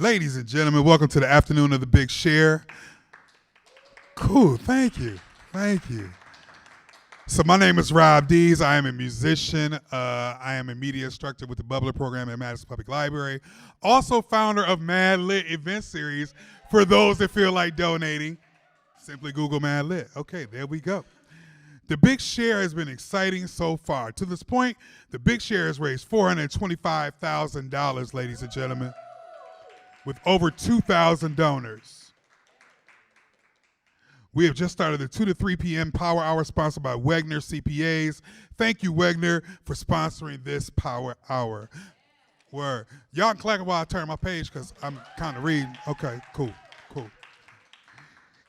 Ladies and gentlemen, welcome to the afternoon of the Big Share. Cool, thank you. So my name is Rob Dees. I am a musician. I am a media instructor with the Bubbler program at Madison Public Library. Also founder of Mad Lit event series. For those that feel like donating, simply Google Mad Lit. Okay, there we go. The Big Share has been exciting so far. To this point, the Big Share has raised $425,000, ladies and gentlemen, with over 2,000 donors. We have just started the 2 to 3 p.m. Power Hour sponsored by Wegner CPAs. Thank you, Wegner, for sponsoring this Power Hour. Word. Y'all can clap while I turn my page because I'm kind of reading. Okay, cool.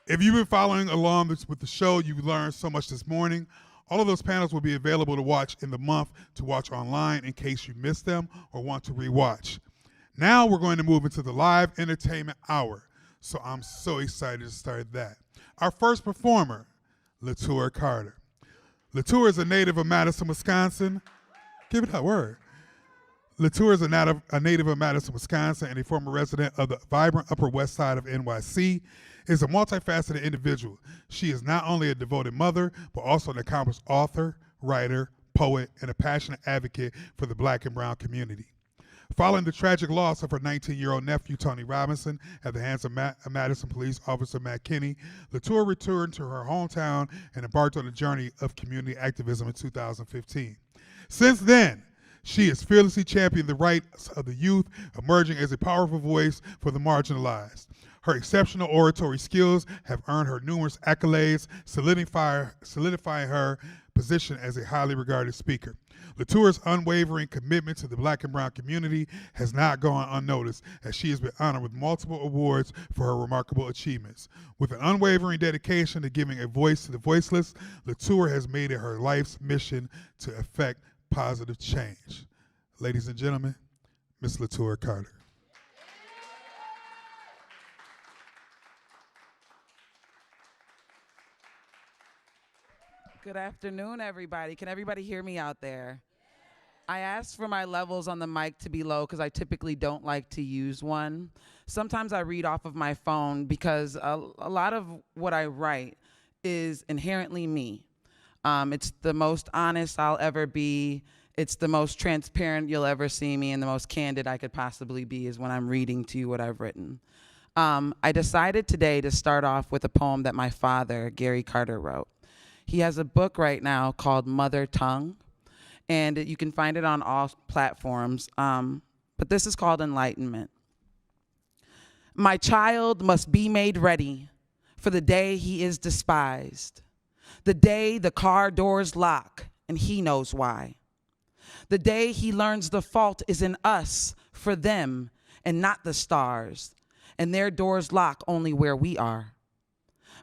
If you've been following along with the show, you've learned so much this morning. All of those panels will be available to watch in the month to watch online in case you missed them or want to rewatch. Now we're going to move into the live entertainment hour. So I'm so excited to start that. Our first performer, Lature Carter. Lature is a native of Madison, Wisconsin. Give it that word. Lature is a native of Madison, Wisconsin, and a former resident of the vibrant Upper West Side of NYC. Is a multifaceted individual. She is not only a devoted mother, but also an accomplished author, writer, poet, and a passionate advocate for the Black and brown community. Following the tragic loss of her 19-year-old nephew, Tony Robinson, at the hands of Madison Police Officer Matt Kinney, Lature returned to her hometown and embarked on a journey of community activism in 2015. Since then, she has fearlessly championed the rights of the youth, emerging as a powerful voice for the marginalized. Her exceptional oratory skills have earned her numerous accolades, solidifying her position as a highly regarded speaker. Lature's unwavering commitment to the Black and brown community has not gone unnoticed, as she has been honored with multiple awards for her remarkable achievements. With an unwavering dedication to giving a voice to the voiceless, Lature has made it her life's mission to effect positive change. Ladies and gentlemen, Miss Lature Carter. Good afternoon, everybody. Can everybody hear me out there? I asked for my levels on the mic to be low because I typically don't like to use one. Sometimes I read off of my phone because a lot of what I write is inherently me. It's the most honest I'll ever be. It's the most transparent you'll ever see me, and the most candid I could possibly be is when I'm reading to you what I've written. I decided today to start off with a poem that my father, Gary Carter, wrote. He has a book right now called Mother Tongue, and you can find it on all platforms, but this is called Enlightenment. My child must be made ready for the day he is despised, the day the car doors lock and he knows why, the day he learns the fault is in us for them and not the stars, and their doors lock only where we are.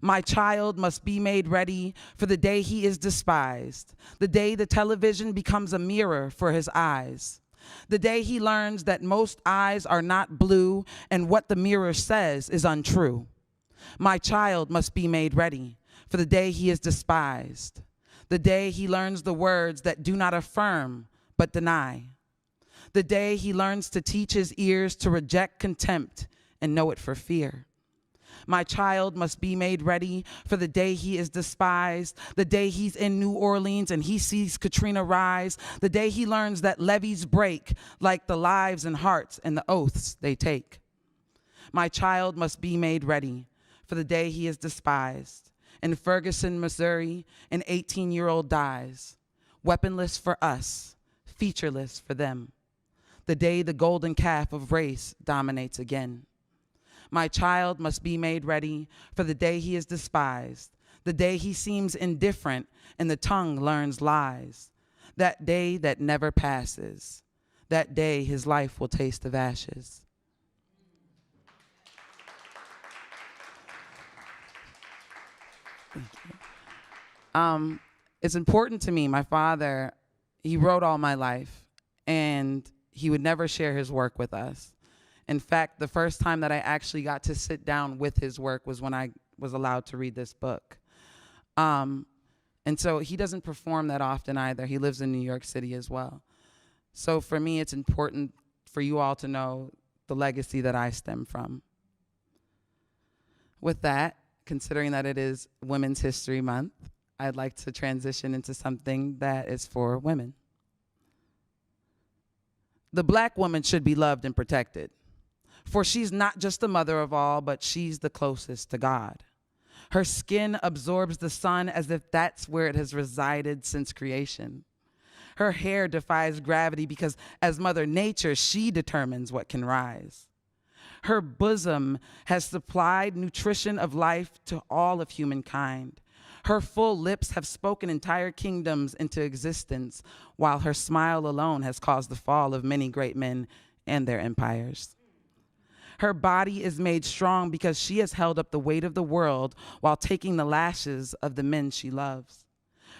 My child must be made ready for the day he is despised, the day the television becomes a mirror for his eyes, the day he learns that most eyes are not blue and what the mirror says is untrue. My child must be made ready for the day he is despised, the day he learns the words that do not affirm but deny, the day he learns to teach his ears to reject contempt and know it for fear. My child must be made ready for the day he is despised, the day he's in New Orleans and he sees Katrina rise, the day he learns that levees break like the lives and hearts and the oaths they take. My child must be made ready for the day he is despised. In Ferguson, Missouri, an 18-year-old dies, weaponless for us, featureless for them. The day the golden calf of race dominates again. My child must be made ready for the day he is despised, the day he seems indifferent and the tongue learns lies, that day that never passes, that day his life will taste of ashes. Thank you. It's important to me. My father, he wrote all my life, and he would never share his work with us. In fact, the first time that I actually got to sit down with his work was when I was allowed to read this book. And so he doesn't perform that often either. He lives in New York City as well. So for me, it's important for you all to know the legacy that I stem from. With that, considering that it is Women's History Month, I'd like to transition into something that is for women. The Black woman should be loved and protected, for she's not just the mother of all, but she's the closest to God. Her skin absorbs the sun as if that's where it has resided since creation. Her hair defies gravity because as Mother Nature, she determines what can rise. Her bosom has supplied nutrition of life to all of humankind. Her full lips have spoken entire kingdoms into existence, while her smile alone has caused the fall of many great men and their empires. Her body is made strong because she has held up the weight of the world while taking the lashes of the men she loves.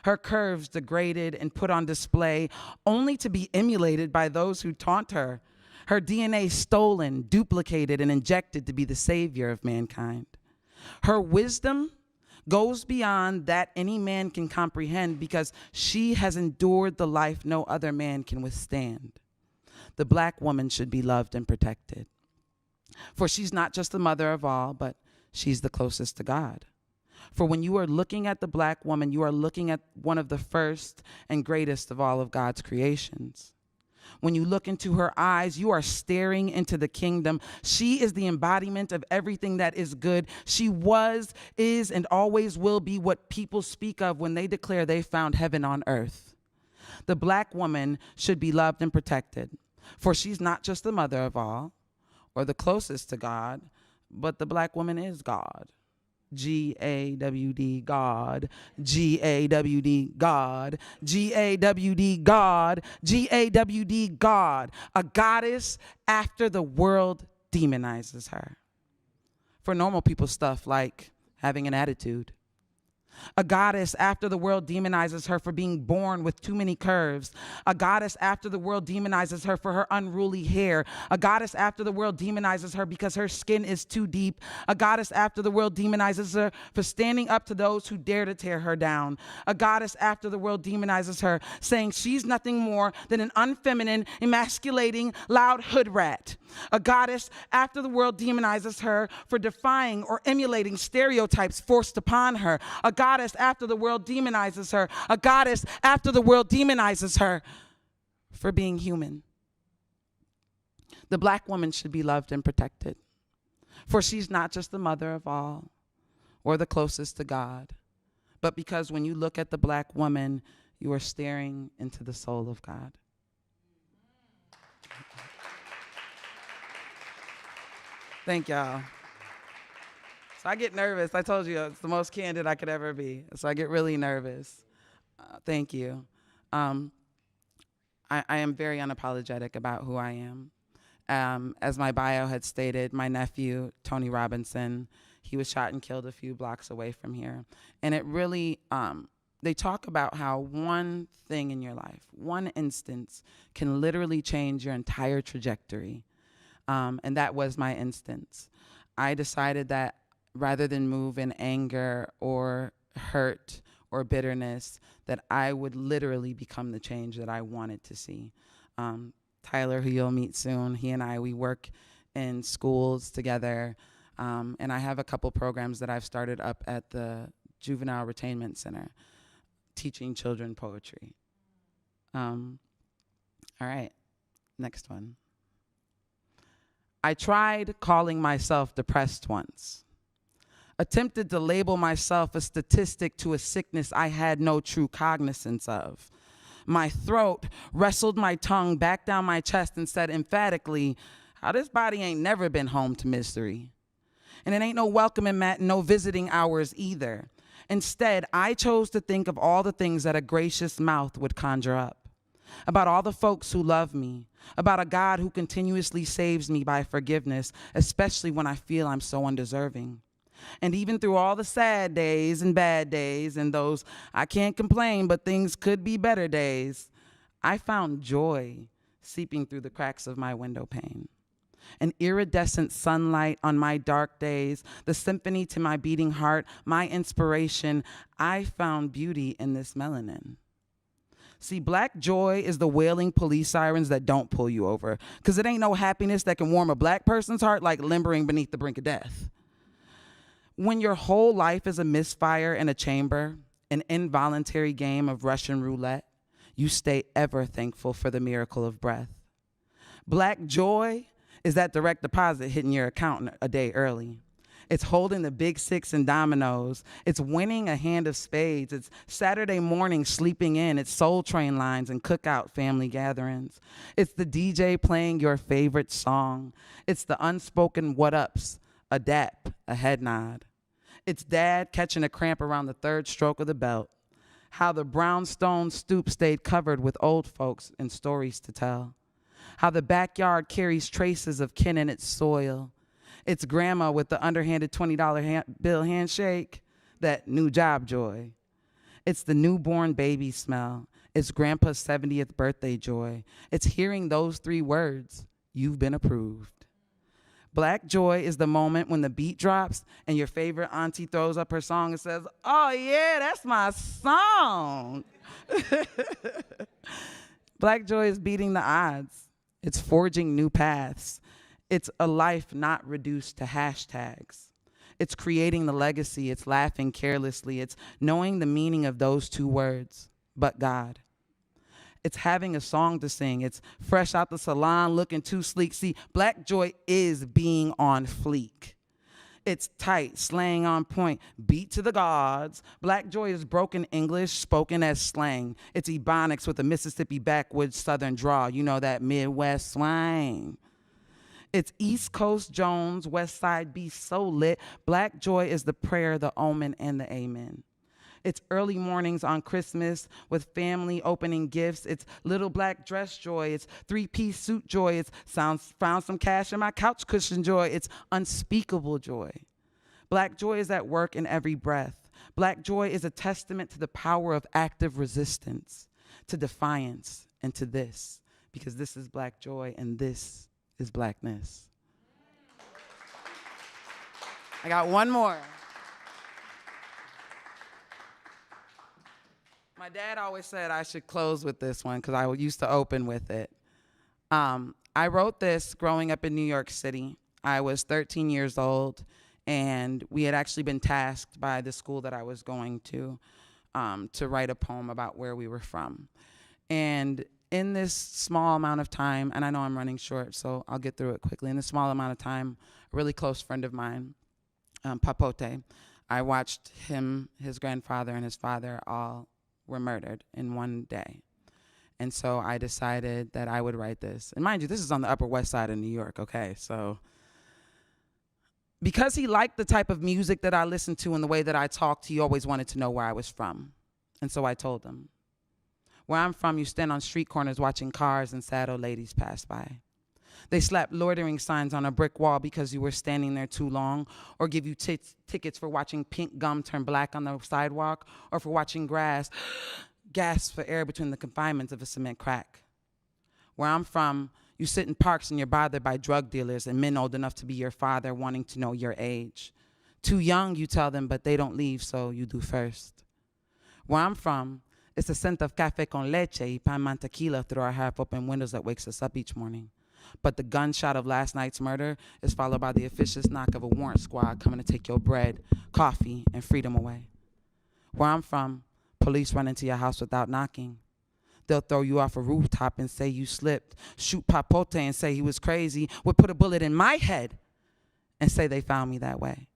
Her curves degraded and put on display only to be emulated by those who taunt her. Her DNA stolen, duplicated, and injected to be the savior of mankind. Her wisdom goes beyond that any man can comprehend because she has endured the life no other man can withstand. The Black woman should be loved and protected, for she's not just the mother of all, but she's the closest to God. For when you are looking at the Black woman, you are looking at one of the first and greatest of all of God's creations. When you look into her eyes, you are staring into the kingdom. She is the embodiment of everything that is good. She was, is, and always will be what people speak of when they declare they found heaven on earth. The Black woman should be loved and protected, for she's not just the mother of all or the closest to God, but the Black woman is God. G-A-W-D, God, G-A-W-D, God, G-A-W-D, God, G-A-W-D, God. A goddess after the world demonizes her for normal people stuff like having an attitude. A goddess after the world demonizes her for being born with too many curves. A goddess after the world demonizes her for her unruly hair. A goddess after the world demonizes her because her skin is too deep. A goddess after the world demonizes her for standing up to those who dare to tear her down. A goddess after the world demonizes her, saying she's nothing more than an unfeminine, emasculating, loud hood rat. A goddess after the world demonizes her for defying or emulating stereotypes forced upon her. A goddess after the world demonizes her. A goddess after the world demonizes her for being human. The Black woman should be loved and protected, for she's not just the mother of all or the closest to God, but because when you look at the Black woman, you are staring into the soul of God. Thank y'all. So I get nervous. I told you it's the most candid I could ever be. So I get really nervous. Thank you. I am very unapologetic about who I am. As my bio had stated, my nephew, Tony Robinson, he was shot and killed a few blocks away from here. And it really, they talk about how one thing in your life, one instance, can literally change your entire trajectory. And that was my instance. I decided that rather than move in anger or hurt or bitterness, that I would literally become the change that I wanted to see. Tyler, who you'll meet soon, he and I, we work in schools together. And I have a couple programs that I've started up at the Juvenile Retainment Center, teaching children poetry. All right, next one. I tried calling myself depressed once, attempted to label myself a statistic to a sickness I had no true cognizance of. My throat wrestled my tongue back down my chest and said emphatically, how this body ain't never been home to misery. And it ain't no welcoming mat, no visiting hours either. Instead, I chose to think of all the things that a gracious mouth would conjure up. About all the folks who love me, about a God who continuously saves me by forgiveness, especially when I feel I'm so undeserving. And even through all the sad days and bad days and those I can't complain but things could be better days, I found joy seeping through the cracks of my window pane. An iridescent sunlight on my dark days, the symphony to my beating heart, my inspiration, I found beauty in this melanin. See, black joy is the wailing police sirens that don't pull you over, because it ain't no happiness that can warm a black person's heart like limbering beneath the brink of death. When your whole life is a misfire in a chamber, an involuntary game of Russian roulette, you stay ever thankful for the miracle of breath. Black joy is that direct deposit hitting your account a day early. It's holding the big six in dominoes. It's winning a hand of spades. It's Saturday morning sleeping in. It's Soul Train lines and cookout family gatherings. It's the DJ playing your favorite song. It's the unspoken what-ups, a dap, a head nod. It's dad catching a cramp around the third stroke of the belt. How the brownstone stoop stayed covered with old folks and stories to tell. How the backyard carries traces of kin in its soil. It's grandma with the underhanded $20 bill handshake, that new job joy. It's the newborn baby smell. It's grandpa's 70th birthday joy. It's hearing those 3 words, you've been approved. Black joy is the moment when the beat drops and your favorite auntie throws up her song and says, oh yeah, that's my song. Black joy is beating the odds. It's forging new paths. It's a life not reduced to hashtags. It's creating the legacy. It's laughing carelessly. It's knowing the meaning of those 2 words, but God. It's having a song to sing. It's fresh out the salon, looking too sleek. See, black joy is being on fleek. It's tight, slang on point, beat to the gods. Black joy is broken English, spoken as slang. It's ebonics with a Mississippi backwoods southern drawl. You know, that Midwest swang. It's East Coast Jones, West Side beast so lit. Black joy is the prayer, the omen, and the amen. It's early mornings on Christmas with family opening gifts. It's little black dress joy. It's 3-piece suit joy. It's found some cash in my couch cushion joy. It's unspeakable joy. Black joy is at work in every breath. Black joy is a testament to the power of active resistance, to defiance, and to this, because this is black joy and this is blackness. I got one more. My dad always said I should close with this one because I used to open with it. I wrote this growing up in New York City. I was 13 years old, and we had actually been tasked by the school that I was going to write a poem about where we were from. And in this small amount of time, and I know I'm running short, so I'll get through it quickly. In this small amount of time, a really close friend of mine, Papote, I watched him, his grandfather, and his father all were murdered in one day. And so I decided that I would write this. And mind you, this is on the Upper West Side of New York, okay? So because he liked the type of music that I listened to and the way that I talked, he always wanted to know where I was from. And so I told him, where I'm from, you stand on street corners watching cars and sad old ladies pass by. They slap loitering signs on a brick wall because you were standing there too long, or give you tickets for watching pink gum turn black on the sidewalk, or for watching grass gasp for air between the confinements of a cement crack. Where I'm from, you sit in parks and you're bothered by drug dealers and men old enough to be your father wanting to know your age. Too young, you tell them, but they don't leave, so you do first. Where I'm from, it's the scent of café con leche y pan mantequilla through our half-open windows that wakes us up each morning. But the gunshot of last night's murder is followed by the officious knock of a warrant squad coming to take your bread, coffee, and freedom away. Where I'm from, police run into your house without knocking. They'll throw you off a rooftop and say you slipped, shoot Papote and say he was crazy, would put a bullet in my head and say they found me that way.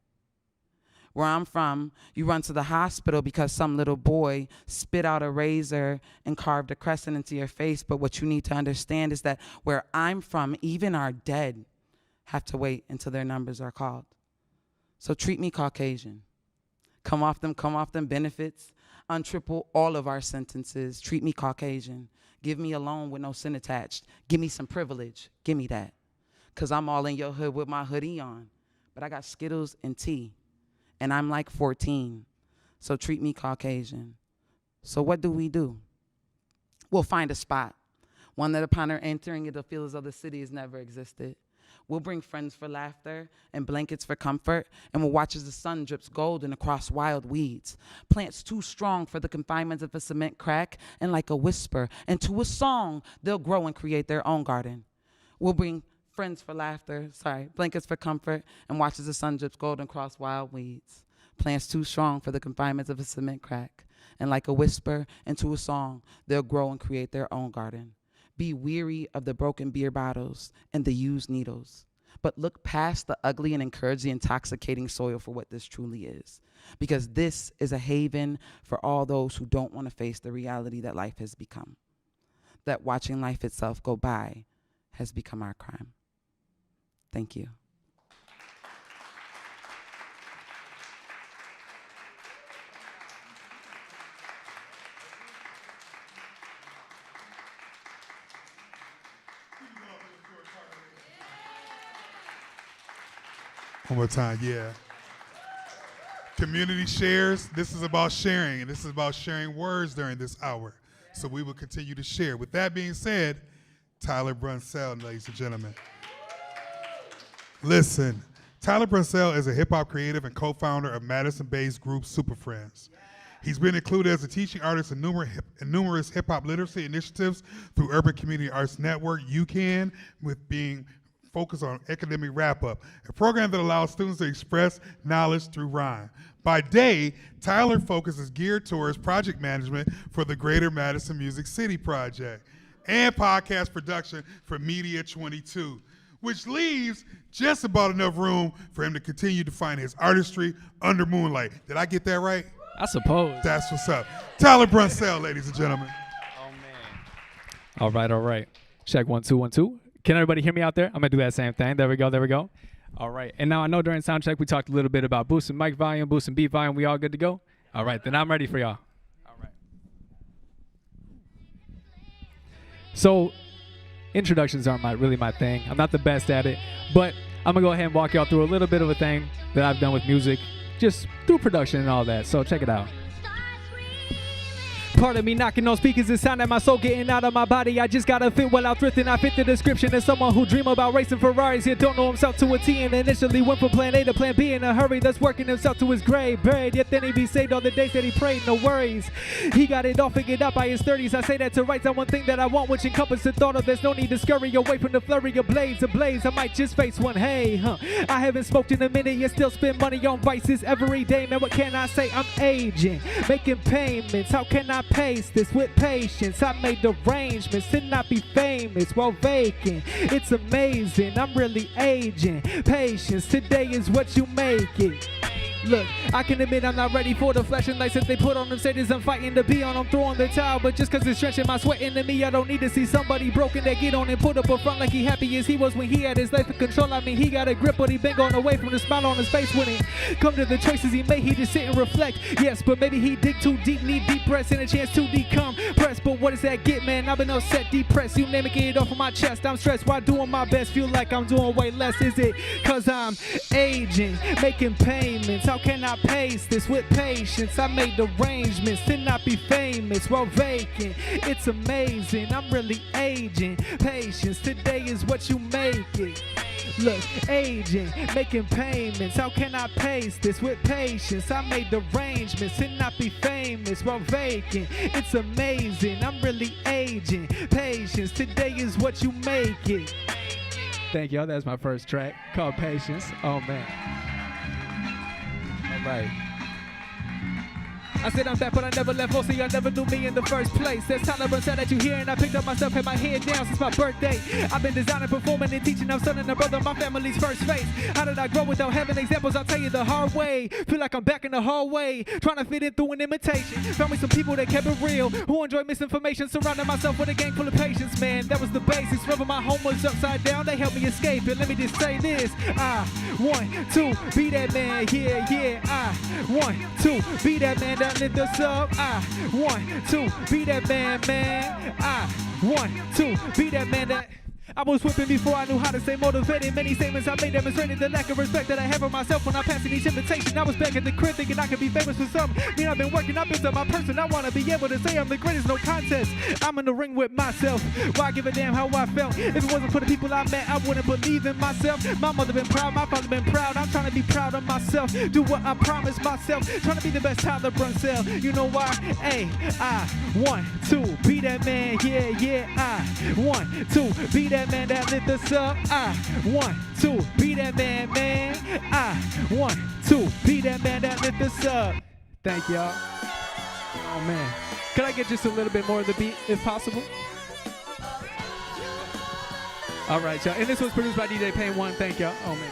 Where I'm from, you run to the hospital because some little boy spit out a razor and carved a crescent into your face. But what you need to understand is that where I'm from, even our dead have to wait until their numbers are called. So treat me Caucasian. Come off them benefits. Untriple all of our sentences. Treat me Caucasian. Give me a loan with no sin attached. Give me some privilege. Give me that. Because I'm all in your hood with my hoodie on. But I got Skittles and tea. And I'm like 14, so treat me Caucasian. So what do? We'll find a spot, one that upon her entering, it'll feel as though the city has never existed. We'll bring friends for laughter and blankets for comfort, and we'll watch as the sun drips golden across wild weeds. Plants too strong for the confinements of a cement crack, and like a whisper into a song, they'll grow and create their own garden. We'll bring friends for laughter, blankets for comfort, and watch as the sun drips golden across wild weeds. Plants too strong for the confinements of a cement crack, and like a whisper into a song, they'll grow and create their own garden. Be weary of the broken beer bottles and the used needles, but look past the ugly and encourage the intoxicating soil for what this truly is. Because this is a haven for all those who don't want to face the reality that life has become. That watching life itself go by has become our crime. Thank you. One more time, yeah. Community shares. This is about sharing, and this is about sharing words during this hour. So we will continue to share. With that being said, Tyler Brunsell, ladies and gentlemen. Listen, Tyler Brunsell is a hip-hop creative and co-founder of Madison-based group Super Friends. He's been included as a teaching artist in numerous hip-hop literacy initiatives through Urban Community Arts Network, UCAN, with being focused on academic wrap-up, a program that allows students to express knowledge through rhyme. By day, Tyler focuses geared towards project management for the Greater Madison Music City Project and podcast production for Media 22, which leaves just about enough room for him to continue to find his artistry under moonlight. Did I get that right? I suppose. That's what's up. Tyler Brunsell, ladies and gentlemen. Oh, man. All right. Check 1 2 1 2. Can everybody hear me out there? I'm going to do that same thing. There we go. All right. And now I know during sound check we talked a little bit about boosting mic volume, boosting beat volume. We all good to go? All right. Then I'm ready for y'all. All right. So introductions aren't really my thing. I'm not the best at it. But I'm going to go ahead and walk y'all through a little bit of a thing that I've done with music, just through production and all that. So check it out. Part of me knocking on speakers and sound at my soul getting out of my body. I just gotta fit well out thrifting. I fit the description of someone who dream about racing Ferraris. Yet don't know himself to a T and initially went from plan A to plan B in a hurry. That's working himself to his grave. Buried, yet then he be saved all the days that he prayed. No worries. He got it all figured out by his 30s. I say that to write down one thing that I want, which encompasses the thought of there's no need to scurry away from the flurry of blades ablaze. I might just face one. Hey, I haven't smoked in a minute, yet still spend money on vices every day. Man, what can I say? I'm aging, making payments. How can I pace this with patience? I made arrangements to not be famous while vacant. It's amazing, I'm really aging. Patience, today is what you make it. Look, I can admit I'm not ready for the flashing lights that they put on them stages. I'm fighting to be on, I'm throwing the towel. But just cause it's stretching my sweat into me, I don't need to see somebody broken that get on and put up a front like he happy as he was when he had his life in control. I mean, he got a grip, but he been going away from the smile on his face when it come to the choices he made. He just sit and reflect. Yes, but maybe he dig too deep, need deep breaths and a chance to decompress. But what does that get, man? I've been upset, depressed. You name it, get it off of my chest. I'm stressed while doing my best. Feel like I'm doing way less. Is it cause I'm aging, making payments? How can I pace this with patience? I made arrangements to not be famous while vacant. It's amazing, I'm really aging. Patience, today is what you make it. Look, aging, making payments. How can I pace this with patience? I made arrangements to not be famous while vacant. It's amazing, I'm really aging. Patience, today is what you make it. Thank y'all, that's my first track called Patience. Oh man. Right. I said I'm back, but I never left. Mostly I never knew me in the first place. There's Tyler Brunsell that you hear, and I picked up myself, had my head down since my birthday. I've been designing, performing, and teaching. I'm son and a brother, my family's first face. How did I grow without having examples? I'll tell you the hard way. Feel like I'm back in the hallway, trying to fit in through an imitation. Found me some people that kept it real, who enjoy misinformation. Surrounding myself with a gang full of patience, man. That was the basics. Whenever my home was upside down, they helped me escape it. Let me just say this. 1, 2, be that man. Yeah. 1, 2, be that man that lit us up. 1, 2, be that man. 1, 2, be that man that. I was whipping before I knew how to stay motivated. Many statements I made demonstrated the lack of respect that I have for myself when I passed each invitation. I was back at the crib thinking I could be famous for something. Mean I've been working, I built up my person. I want to be able to say I'm the greatest, no contest. I'm in the ring with myself. Why give a damn how I felt? If it wasn't for the people I met, I wouldn't believe in myself. My mother been proud, my father been proud. I'm trying to be proud of myself. Do what I promised myself. Trying to be the best Tyler Brunsell. You know why? Hey, I want to be that man. Yeah, yeah, I want to be that man that lit us up. I want to be that man, man. I want to be that man that lit us up. Thank y'all. Oh man. Could I get just a little bit more of the beat if possible? All right, y'all. And this was produced by DJ Payne 1. Thank y'all. Oh man.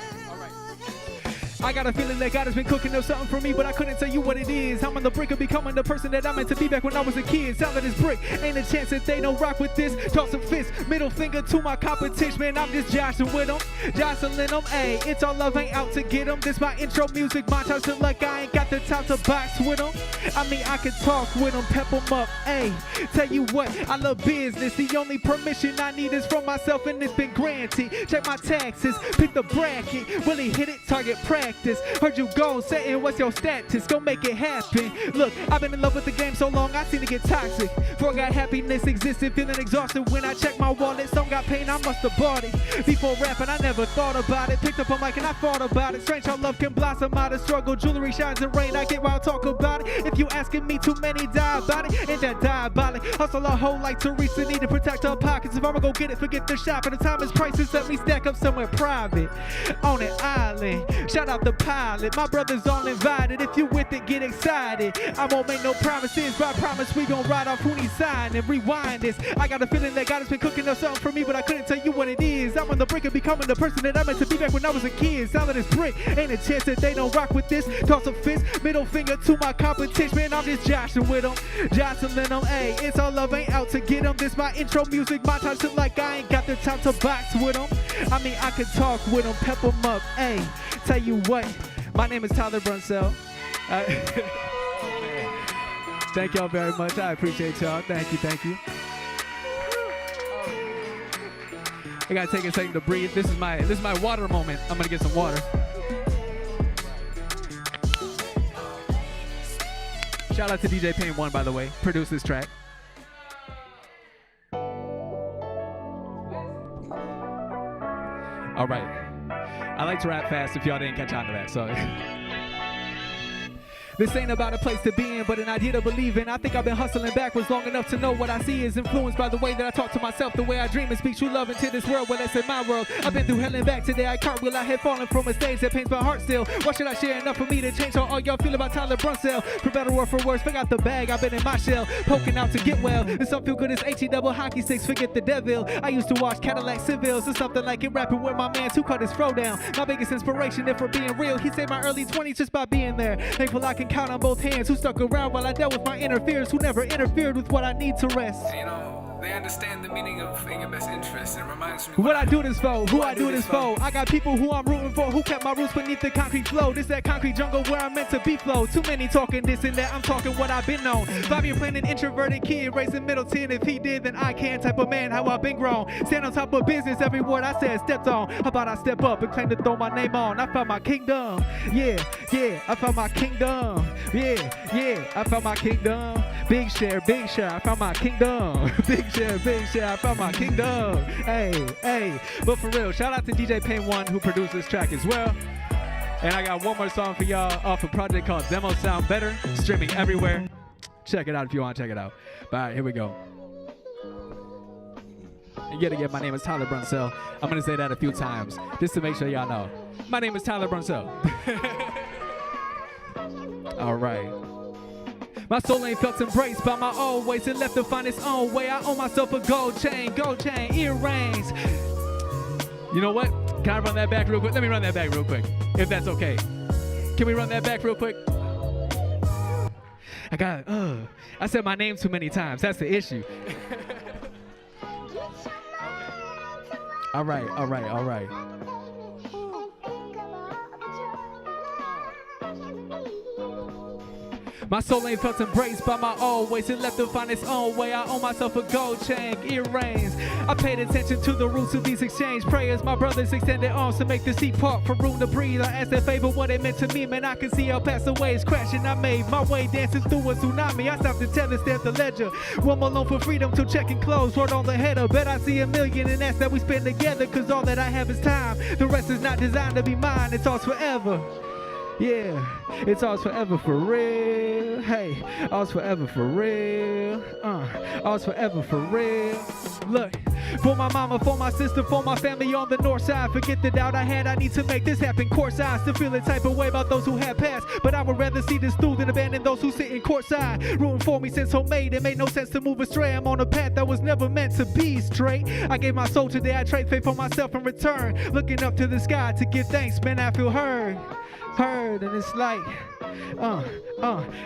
I got a feeling that God has been cooking up something for me, but I couldn't tell you what it is. I'm on the brink of becoming the person that I meant to be back when I was a kid. Sound like this brick, ain't a chance that they don't rock with this. Toss some fists, middle finger to my competition. Man, I'm just joshing with them, jostling them. Ayy, it's all love, ain't out to get them. This my intro music montage, feel like I ain't got the time to box with them. I mean, I can talk with them, pep them up. Ayy, tell you what, I love business. The only permission I need is from myself, and it's been granted. Check my taxes, pick the bracket, really hit it, target practice. Heard you go, saying what's your status? Go make it happen. Look, I've been in love with the game so long, I seem to get toxic. Forgot happiness existed, feeling exhausted when I check my wallet. Some got pain, I must have bought it. Before rapping, I never thought about it. Picked up a mic and I thought about it. Strange how love can blossom out of struggle. Jewelry shines in rain, I get why I talk about it. If you asking me, too many die about it. Ain't that diabolic? Hustle a whole like Teresa, need to protect her pockets. If I'ma go get it, forget the shop. And the time is priceless, let me stack up somewhere private. On an island, shout out the pilot. My brothers all invited. If you with it, get excited. I won't make no promises, but I promise we gon' ride off who needs sign and rewind this. I got a feeling that God has been cooking up something for me, but I couldn't tell you what it is. I'm on the brink of becoming the person that I meant to be back when I was a kid. Sound like this brick, ain't a chance that they don't rock with this. Toss a fist, middle finger to my competition. Man, I'm just joshing with them, jostling them. Ayy, it's all love, ain't out to get them. This my intro music montage, feel like I ain't got the time to box with them. I mean, I can talk with them, pep them up. Ayy, tell you what, my name is Tyler Brunsell. Thank y'all very much. I appreciate y'all. Thank you, thank you. I gotta take a second to breathe. This is my water moment. I'm gonna get some water. Shout out to DJ Payne 1, by the way. Produced this track. All right. I like to rap fast if y'all didn't catch on to that, so. This ain't about a place to be in, but an idea to believe in. I think I've been hustling backwards long enough to know what I see is influenced by the way that I talk to myself, the way I dream and speak true love into this world. Well, that's in my world. I've been through hell and back today. I cartwheel, I had fallen from a stage that pains my heart still. What should I share enough for me to change how all y'all feel about Tyler Brunsell? For better or for worse, pick out the bag. I've been in my shell, poking out to get well. And some feel good as HE double hockey sticks, forget the devil. I used to watch Cadillac Civils or something like it, rapping with my man who cut his throw down. My biggest inspiration, if we're being real, he saved my early 20s just by being there. Thankful I can count on both hands. Who stuck around while I dealt with my interference, who never interfered with what I need to rest. You know, they understand the meaning of in your best interest, and it reminds me what I do this for, who I do this for. I got people who I'm rooting for, who kept my roots beneath the concrete flow. This that concrete jungle where I'm meant to be flow. Too many talking this and that, I'm talking what I've been known. Bobby playing an introverted kid, raising Middleton. If he did, then I can. Type of man, how I've been grown. Stand on top of business, every word I said stepped on. How about I step up and claim to throw my name on? I found my kingdom, yeah, I found my kingdom, yeah, I found my kingdom. Big share, I found my kingdom. Big share, I found my kingdom. Hey, but for real, shout out to DJ Payne 1 who produced this track as well. And I got one more song for y'all off a project called Demo Sound Better, streaming everywhere. Check it out if you want to check it out. But all right, here we go. And yet again, my name is Tyler Brunsell. I'm going to say that a few times just to make sure y'all know. My name is Tyler Brunsell. All right. My soul ain't felt embraced by my old ways and left to find its own way. I owe myself a gold chain, earrings. You know what? Can I run that back real quick? Let me run that back real quick, if that's okay. Can we run that back real quick? I said my name too many times. That's the issue. All right. My soul ain't felt embraced by my old ways. It left to find its own way. I owe myself a gold chain, earrings. I paid attention to the roots of these exchange prayers. My brothers extended arms to make the sea part for room to breathe. I asked that favor what it meant to me. Man, I can see how past the waves crashing. I made my way dancing through a tsunami. I stopped to tether, stare at the ledger. One more loan for freedom till checking clothes. Word on the header. Bet I see a million, and that's that we spend together. Cause all that I have is time. The rest is not designed to be mine. It's ours forever. Yeah, it's ours forever for real. Hey, ours forever for real. Ours forever for real. Look, for my mama, for my sister, for my family on the north side. Forget the doubt I had, I need to make this happen. Course I still feel the type of way about those who have passed. But I would rather see this through than abandon those who sit in courtside. Ruined for me since homemade, it made no sense to move astray. I'm on a path that was never meant to be straight. I gave my soul today, I trade faith for myself in return. Looking up to the sky to give thanks, man, I feel heard. And it's like,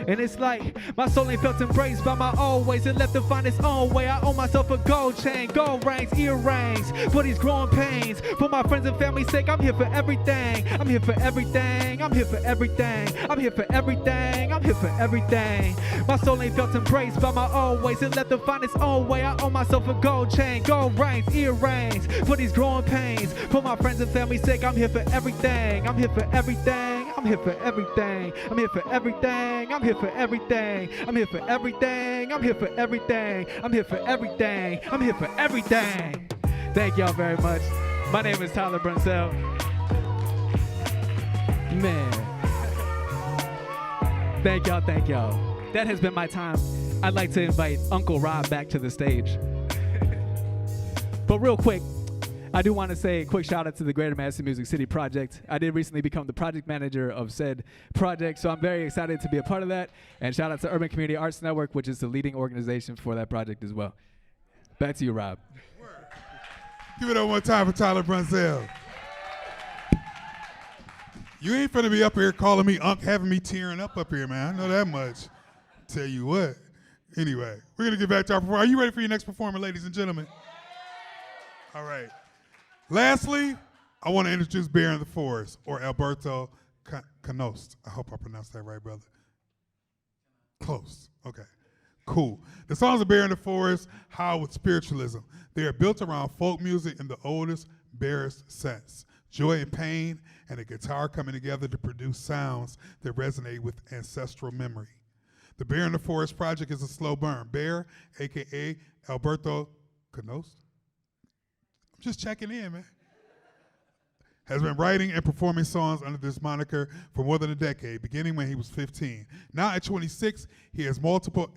and it's like my soul ain't felt embraced by my old ways. It left to find its own way. I owe myself a gold chain, gold rings, earrings for these growing pains. For my friends and family's sake, I'm here for everything. I'm here for everything. I'm here for everything. I'm here for everything. I'm here for everything. My soul ain't felt embraced by my old ways. It left to find its own way. I owe myself a gold chain, gold rings, earrings for these growing pains. For my friends and family's sake, I'm here for everything. I'm here for everything. I'm here for everything. I'm here for everything. I'm here for everything. I'm here for everything. I'm here for everything. I'm here for everything. I'm here for everything. Thank y'all very much. My name is Tyler Brunsell. Man. Thank y'all, thank y'all. That has been my time. I'd like to invite Uncle Rob back to the stage. But real quick, I do want to say a quick shout out to the Greater Madison Music City Project. I did recently become the project manager of said project, so I'm very excited to be a part of that. And shout out to Urban Community Arts Network, which is the leading organization for that project as well. Back to you, Rob. Give it up one time for Tyler Brunsell. You ain't finna be up here calling me Unc, having me tearing up here, man. I know that much. Tell you what. Anyway, we're gonna get back to our performance. Are you ready for your next performer, ladies and gentlemen? All right. Lastly, I want to introduce Bear in the Forest, or Alberto Canost. I hope I pronounced that right, brother. Close. Okay. Cool. The songs of Bear in the Forest howl with spiritualism. They are built around folk music in the oldest, barest sense. Joy and pain and a guitar coming together to produce sounds that resonate with ancestral memory. The Bear in the Forest project is a slow burn. Bear, a.k.a. Alberto Canost, I'm just checking in, man, has been writing and performing songs under this moniker for more than a decade, beginning when he was 15. Now at 26, he has multiple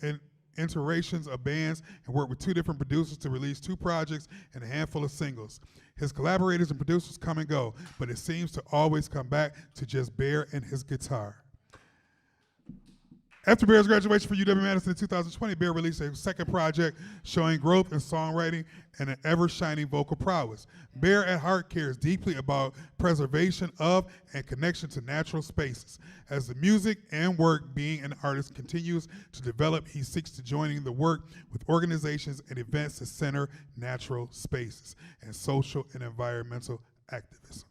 iterations of bands and worked with 2 different producers to release 2 projects and a handful of singles. His collaborators and producers come and go, but it seems to always come back to just Bear and his guitar. After Bear's graduation from UW-Madison in 2020, Bear released a second project showing growth in songwriting and an ever-shining vocal prowess. Bear at heart cares deeply about preservation of and connection to natural spaces. As the music and work being an artist continues to develop, he seeks to joining the work with organizations and events that center natural spaces and social and environmental activism.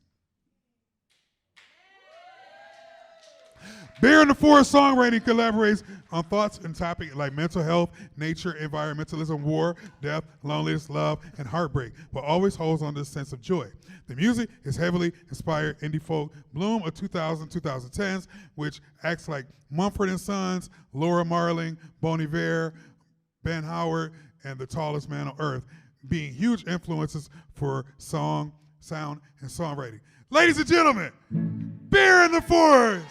Bear in the Forest songwriting collaborates on thoughts and topics like mental health, nature, environmentalism, war, death, loneliness, love, and heartbreak, but always holds on to a sense of joy. The music is heavily inspired indie folk bloom of 2010s, which acts like Mumford & Sons, Laura Marling, Bon Iver, Ben Howard, and The Tallest Man on Earth, being huge influences for song, sound, and songwriting. Ladies and gentlemen, Bear in the Forest!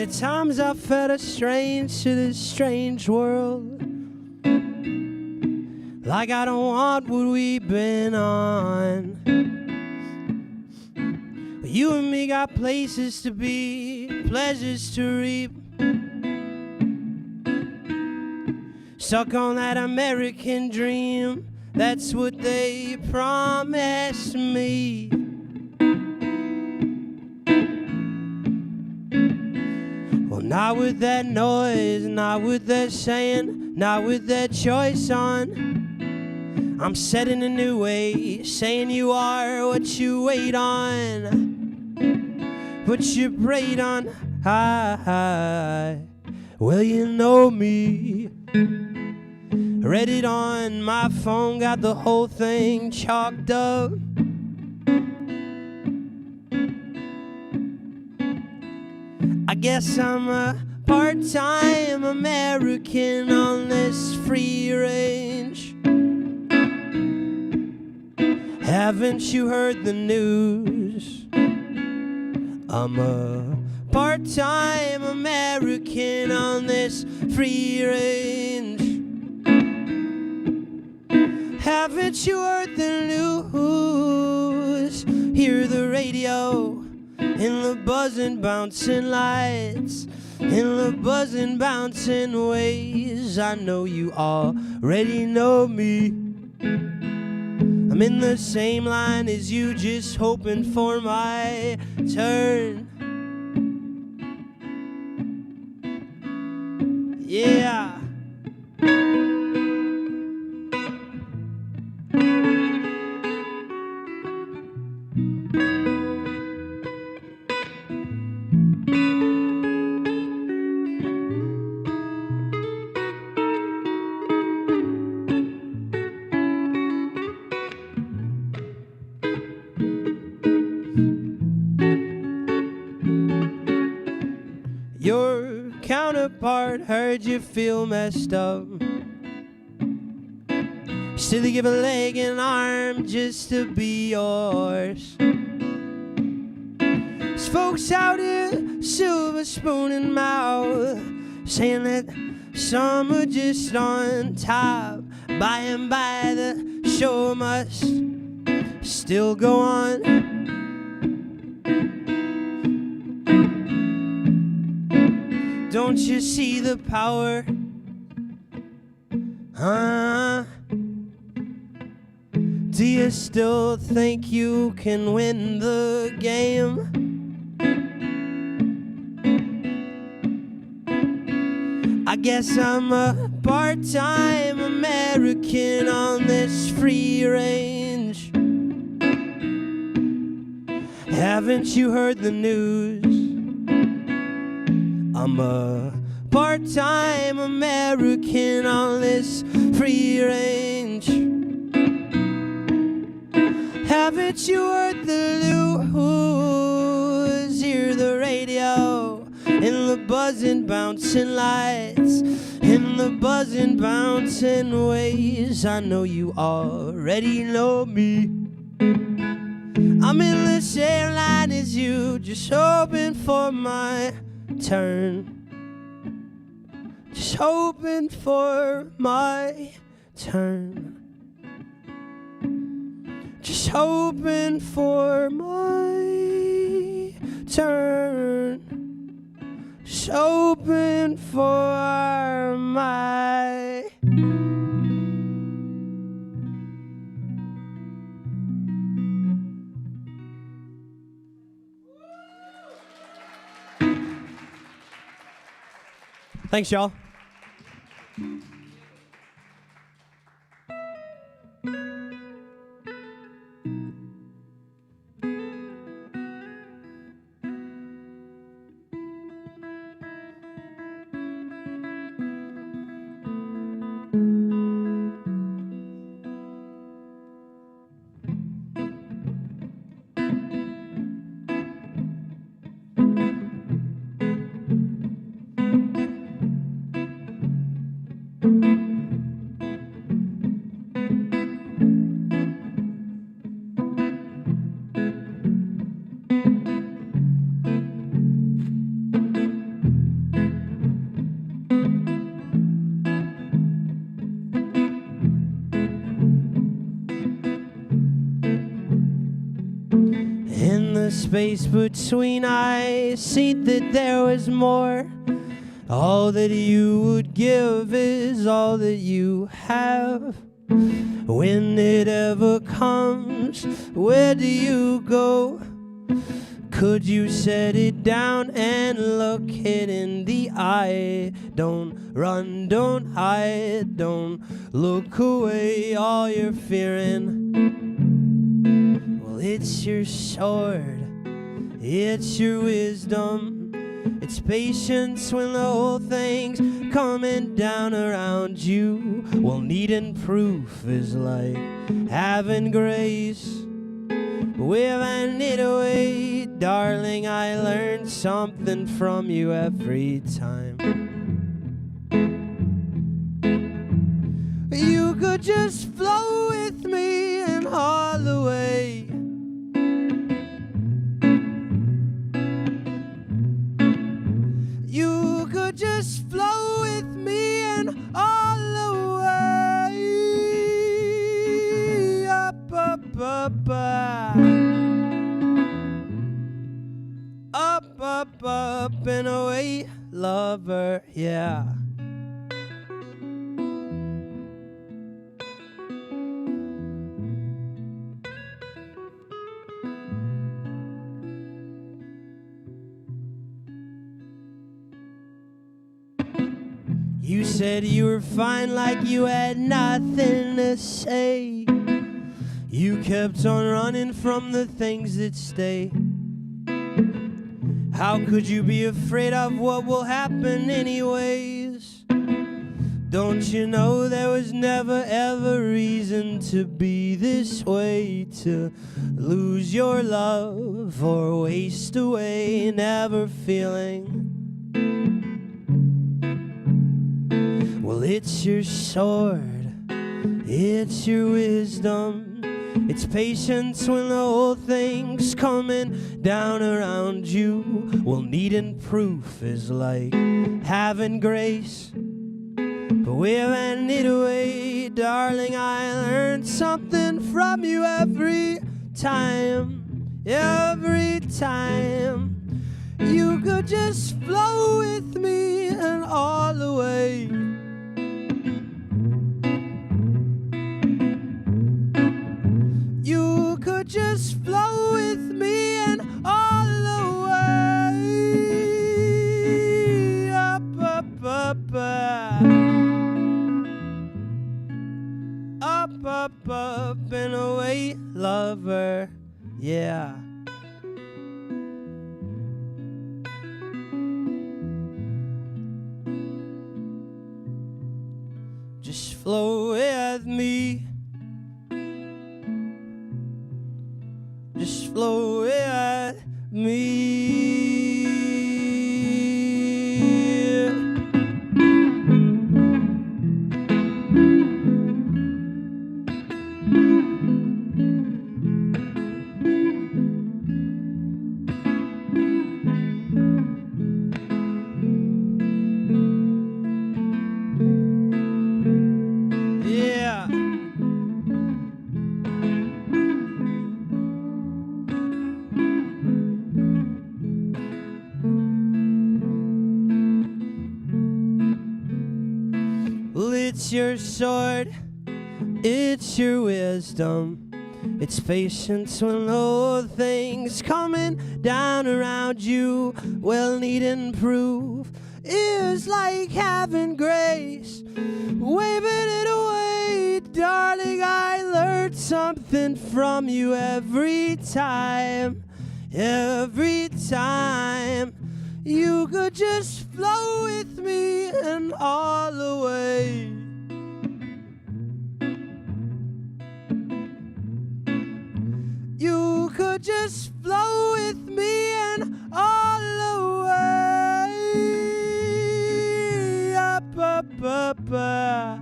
At times I felt strange to this strange world, like I don't want what we've been on. You and me got places to be, pleasures to reap, stuck on that American dream, that's what they promised me. Well, not with that noise, not with that saying, not with that choice on. I'm setting a new way, saying you are what you wait on, put your braid on high. Well, you know me. Read it on my phone, got the whole thing chalked up. I guess I'm a part-time American on this free range. Haven't you heard the news? I'm a part-time American on this free range. Haven't you heard the news? Hear the radio in the buzzing, bouncing lights, in the buzzing, bouncing ways. I know you already know me. I'm in the same line as you, just hoping for my turn. Yeah. Your counterpart heard you feel messed up. Still you give a leg and arm just to be yours. There's folks out here, silver spoon in mouth, saying that some are just on top. By and by the show must still go on. Don't you see the power? Huh? Do you still think you can win the game? I guess I'm a part-time American on this free range. Haven't you heard the news? I'm a part-time American on this free range. Haven't you heard the news? Hear the radio in the buzzing, bouncing lights, in the buzzing, bouncing ways. I know you already know me. I'm in the same line as you, just hoping for my turn. Just hoping for my turn. Just hoping for my turn. Just hoping for my. Thanks, y'all. the space between, I see that there was more. All that you would give is all that you have. When it ever comes, where do you go? Could you set it down and look it in the eye? Don't run, don't hide, don't look away. All you're fearing, well, it's your sword, it's your wisdom. It's patience when the whole thing's coming down around you. Well, needing proof is like having grace. Waving it away, darling, I learned something from you every time. You could just flow with me and all the way. You could just flow with me and all the way. Up, up, up, up. Up, up, up and away, lover, yeah. You said you were fine like you had nothing to say. You kept on running from the things that stay. How could you be afraid of what will happen anyways? Don't you know there was never ever reason to be this way? To lose your love or waste away, never feeling. Well, it's your sword, it's your wisdom. It's patience when the whole thing's coming down around you. Well, needing proof is like having grace, but waving it away, darling, I learned something from you every time. Every time. You could just flow with me and all the way. You could just flow with me and all the way. Up, up, up, up. Up, up, up and away, lover, yeah. Just flow with me. Just flow with me. Yeah. Well, it's your sword, it's your wisdom. It's patience when the whole thing's coming down around you. Well, needing proof is like having grace. Waving it away, darling, I learned something from you every time. Every time. You could just flow with me and all the way. You could just flow with me and all the way. Up, up, up, up.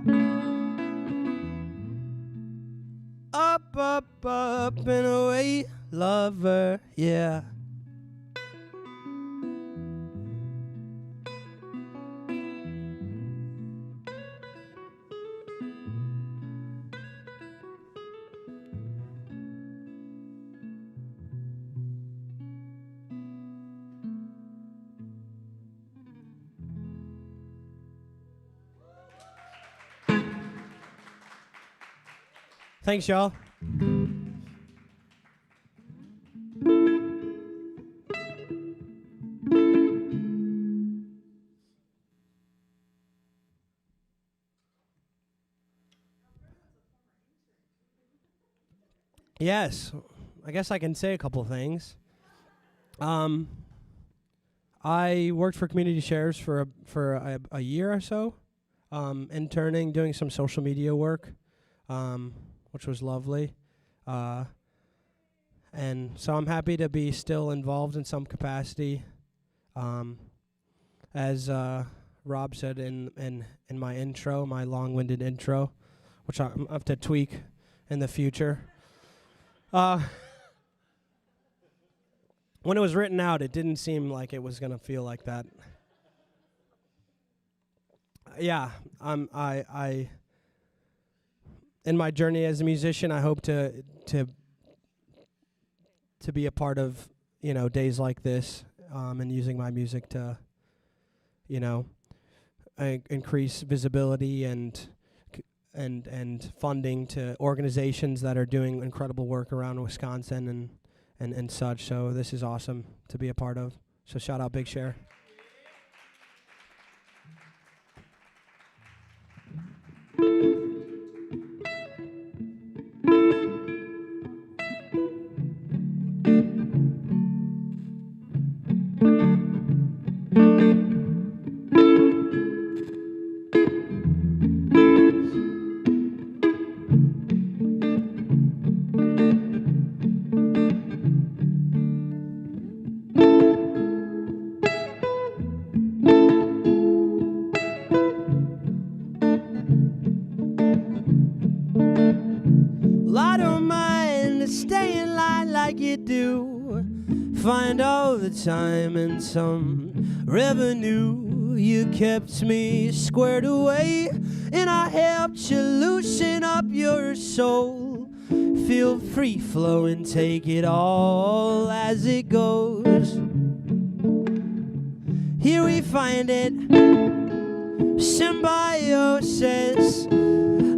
Up, up, up and away, lover, yeah. Thanks, y'all. Yes, I guess I can say a couple things. I worked for Community Shares for a year or so, interning, doing some social media work, which was lovely. And so I'm happy to be still involved in some capacity. As Rob said in my intro, my long-winded intro, which I have to tweak in the future. When it was written out, it didn't seem like it was going to feel like that. Yeah, I in my journey as a musician, I hope to be a part of, days like this, and using my music to, increase visibility and funding to organizations that are doing incredible work around Wisconsin and such. So this is awesome to be a part of. So shout out Big Share. Find all the time and some revenue. You kept me squared away, and I helped you loosen up your soul. Feel free flow and take it all as it goes. Here we find it, symbiosis.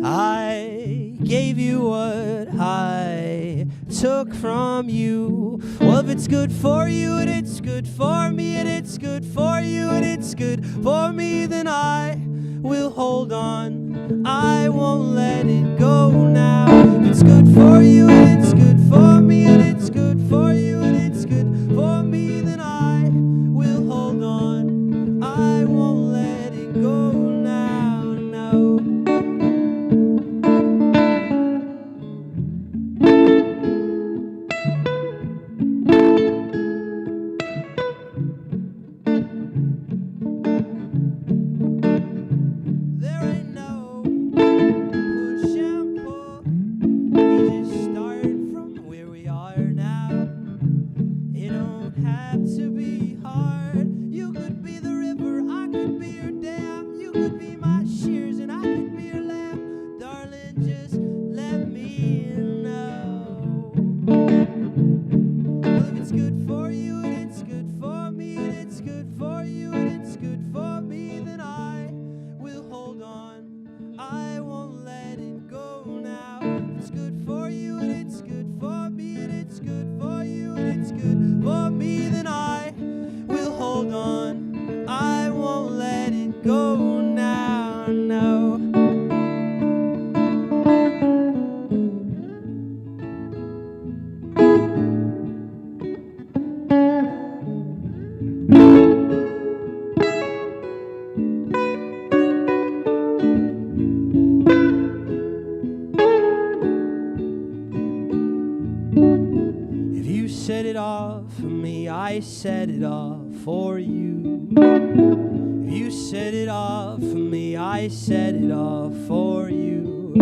I gave you what I took from you. Well, if it's good for you and it's good for me and it's good for you and it's good for me, then I will hold on. I won't let it go now. If it's good for you and it's good for me and it's good for you and it's good for me, then I will hold on. I won't let it go now, no. I set it off for you. If you set it off for me, I set it off for you.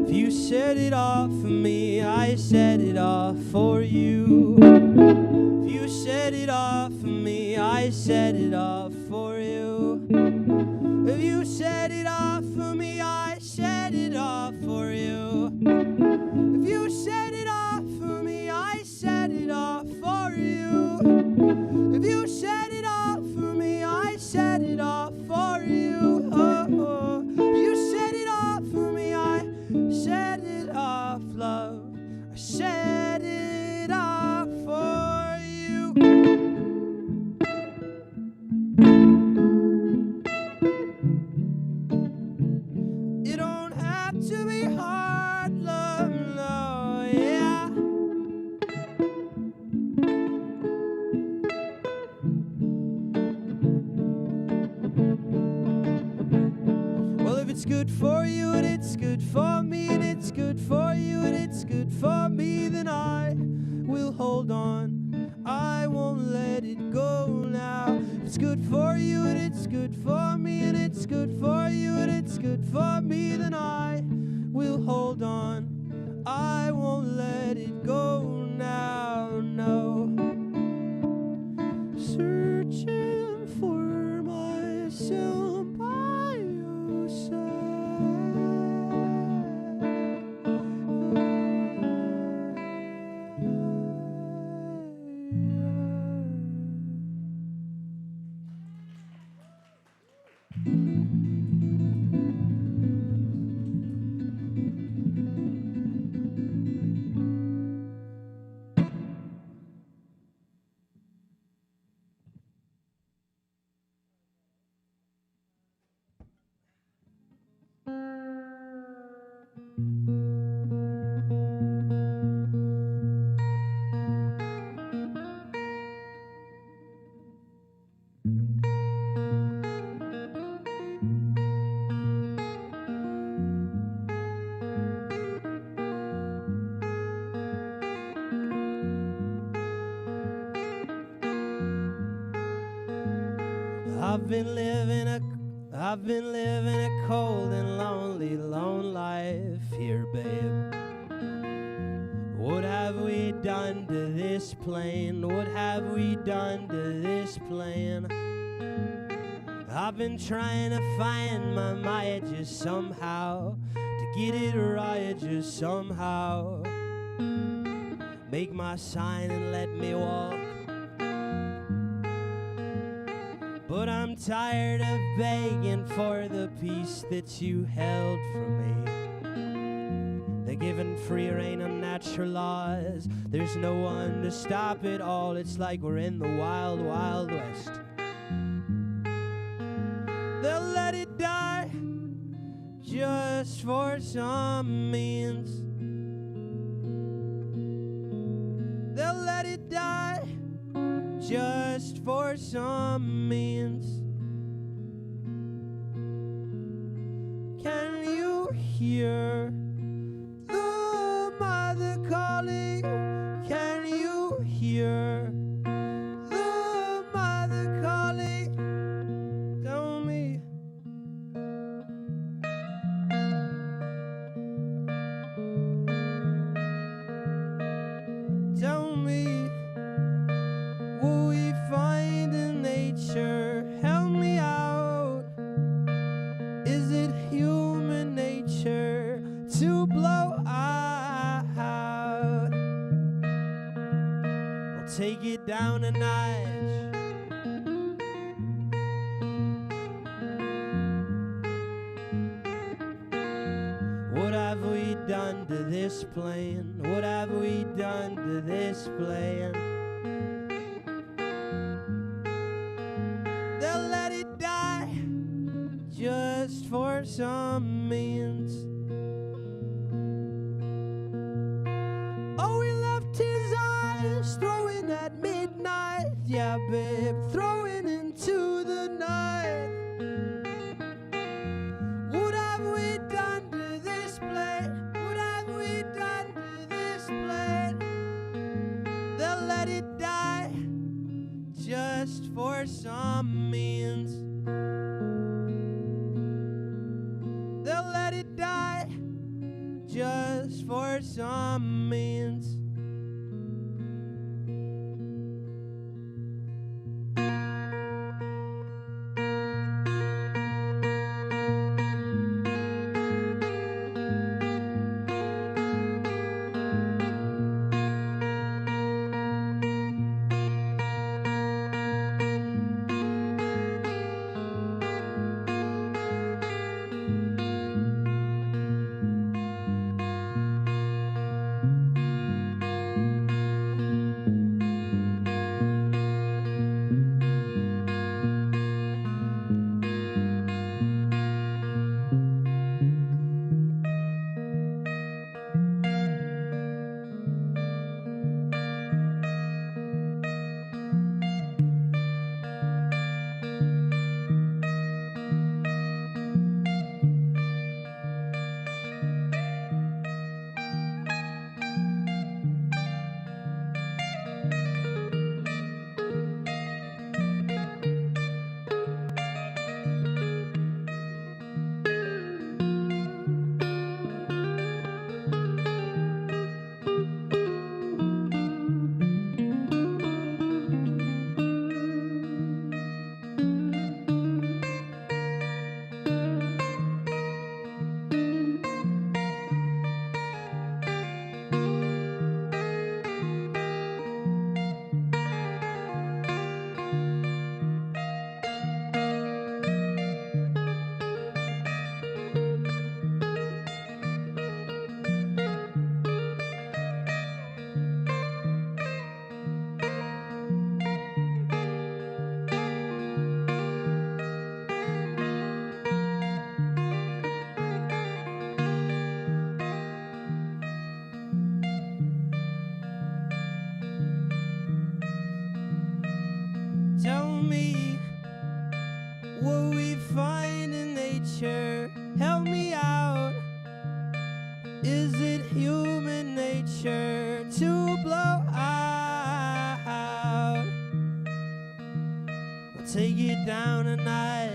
If you set it off for me, I set it off for you. If you set it off for me, I set it off for you. If you set it off for me, I set it off for you. If you set it off for me, I set it off for you. If you set it off for me, I set it off for you. Oh, oh. You set it off for me, I set it off. good for you and it's good for me and it's good for you and it's good for me, then I will hold on. I won't let it go now. It's good for you and it's good for me and it's good for you and it's good for me, then I will hold on. I won't let it go now, no. Searching for myself by your I've been living a cold and lonely, lone life here, babe. What have we done to this plane? What have we done to this plane? I've been trying to find my Maya just somehow, to get it right just somehow. Make my sign and let me walk. But I'm tired of begging for the peace that you held from me. They're giving free rein on natural laws. There's no one to stop it all. It's like we're in the wild, wild west. They'll let it die just for some means. They'll let it die just for some means. Can you hear the mother calling? Can you hear the mother calling? Tell me. Tell me. Will we find in nature? Help me out. Is it human nature to blow out? I'll take it down a notch. What have we done to this plane? What have we done to this plane? They'll let it die just for some means. Oh, he left his eyes throwing at midnight. Yeah, babe, throwing into the night. What have we done to this plane? What have we done to this plane? They'll let it die just for some means. They'll let it die just for some means. me what we find in nature. Help me out. Is it human nature to blow out? I'll take it down a notch.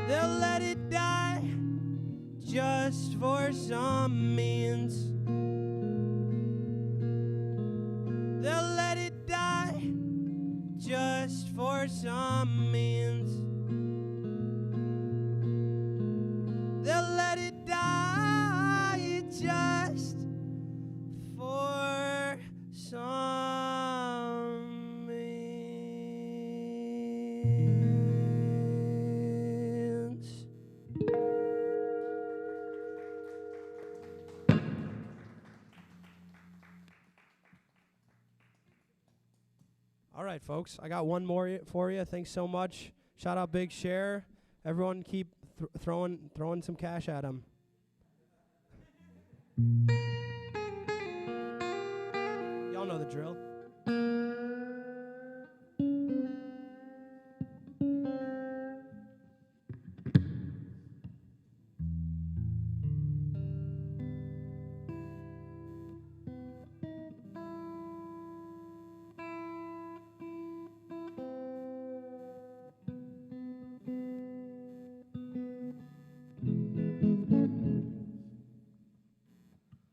They'll let it die just for some means. They'll let it die just for some means. They'll let it die just for some means. All right, folks, I got one more for you. Thanks so much. Shout out Big Share. Everyone keep throwing some cash at him. Y'all know the drill.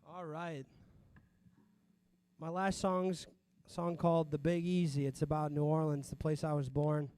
All right. My last song called The Big Easy. It's about New Orleans, the place I was born.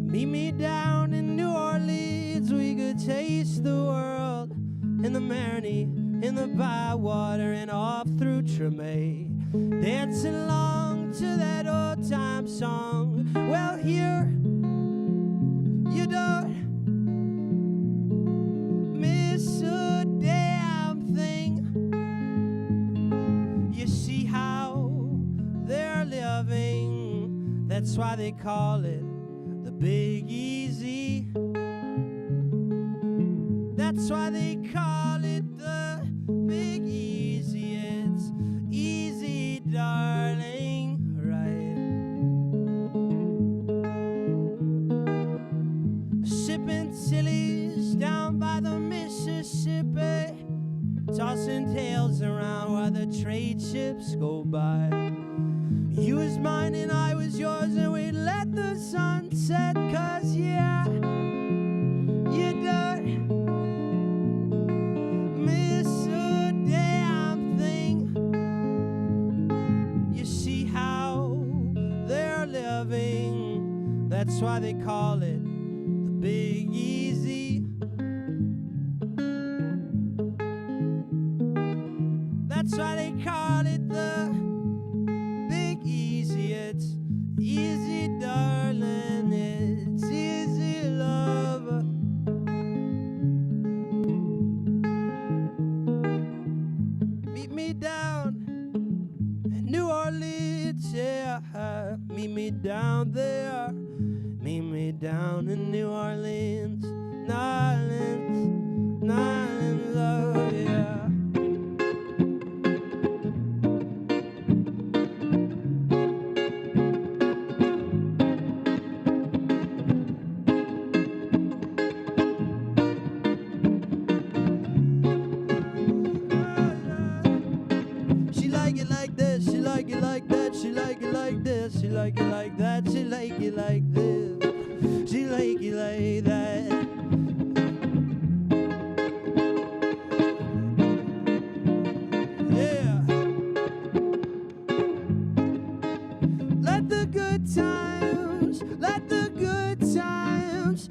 Meet me down in New Orleans, we could taste the world in the Marigny, in the Bywater, and off through Treme, dancing along to that old time song. Well, here you don't miss a damn thing. You see how they're living, that's why they call it the Big Easy. That's why they call it the Big Easy. It's easy, darling, right? Sipping sillies down by the Mississippi, tossing tails around while the trade ships go by. You was mine and I was yours, and we let the sun set, 'cause yeah, you don't miss a damn thing. You see how they're living, that's why they call it the Big Easy. That's why they call it the Big Easy. It's easy, darling, it's easy, love. Meet me down in New Orleans, yeah. Meet me down there. Meet me down in New Orleans, Nyland, love, yeah. She like it like this, she like it like that, she like it like this, she like it like that, she like it like this, she like it like that. Yeah. Let the good times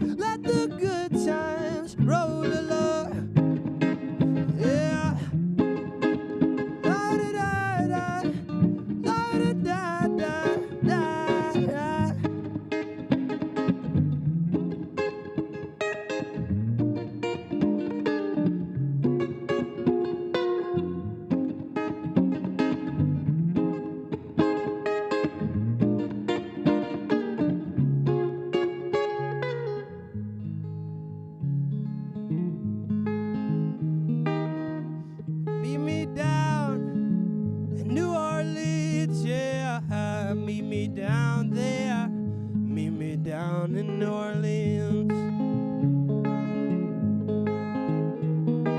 there, meet me down there, meet me down in New Orleans.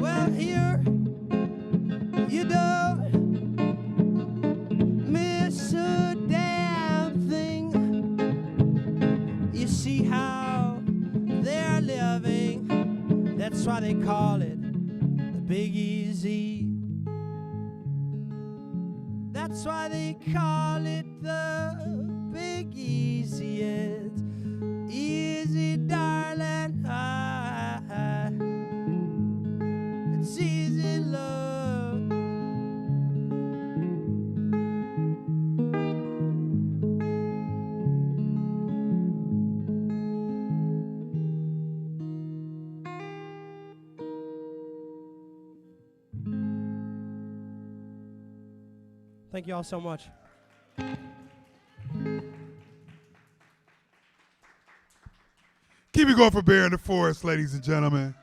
Well, here you don't miss a damn thing. You see how they're living, that's why they call it the Big Easy. That's why they call it the Big Easy. It's easy, darling. It's easy, love. Thank you all so much. Keep it going for Bear in the Forest, ladies and gentlemen.